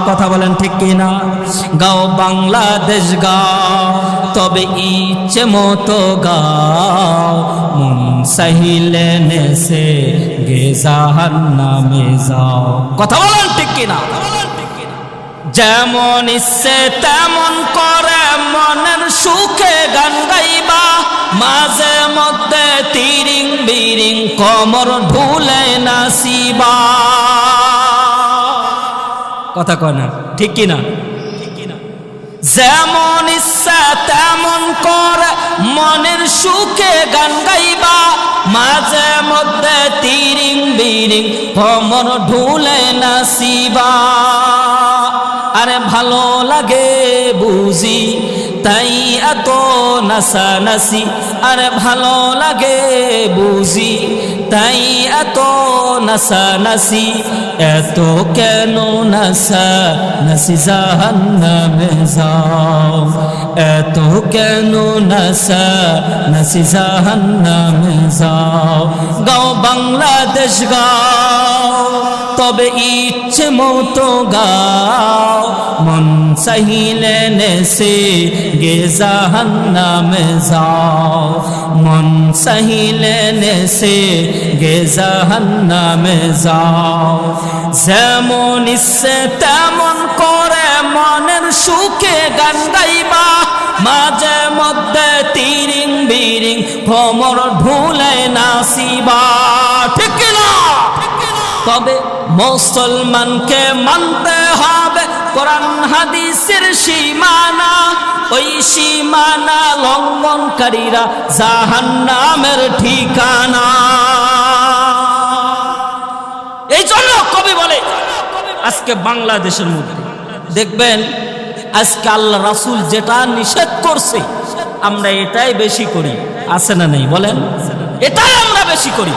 কথা বলেন ঠিক কিনা? গাও বাংলাদেশ গাও, তবে ইচ্ছে মতো গাও, মন চাহিলে নেছে গে জাহান্নামে যাও। কথা বলেন ঠিক কিনা? যেমন ইচ্ছে তেমন করে মনের সুখে গান গাইবা, মাঝে মধ্যে তিরিং বিরিং কমর ঢুলে নাচিবা। কথা কয় না ঠিক কিনা? যেমন ইচ্ছা তেমন করে মনের সুখে গান গাইবা, মাঝে মধ্যে তিরিং বিরিং কমর ঢুলে নাচিবা। আরে ভালো লাগে বুঝি তাই এত নাচানাচি, আরে ভালো লাগে বুঝি তাই এত নাচানাচি, এত কেন নাচানাচি জাহান্নামে যাও, এত কেন নাচানাচি জাহান্নামে যাও। গাও বাংলাদেশ গাও, তবে ইচ্ছে মতো গাও, মন চাহিলে নেছে গে জাহান্নামে যাও, মন চাহিলে নেছে গে জাহান্নামে যাও। যেমন ইচ্ছে তেমন করে মনের সুখে গান গাইবা, মাঝে মধ্যে তিরিং বিরিং ভ্রমর ঢুলে নাচিবা। ঠিক কিনা? তবে মুসলমানকে মানতে হবে কোরআন হাদিসের সীমানা, ওই সীমানা লঙ্ঘনকারীরা জাহান্নামের ঠিকানা। এই জন্য কবি বলে আজকে বাংলাদেশের মধ্যে দেখবেন আজকে আল্লাহ রাসূল যেটা নিষেধ করছে আমরা এটাই বেশি করি, আছে না নেই বলেন? এটাই আমরা বেশি করি।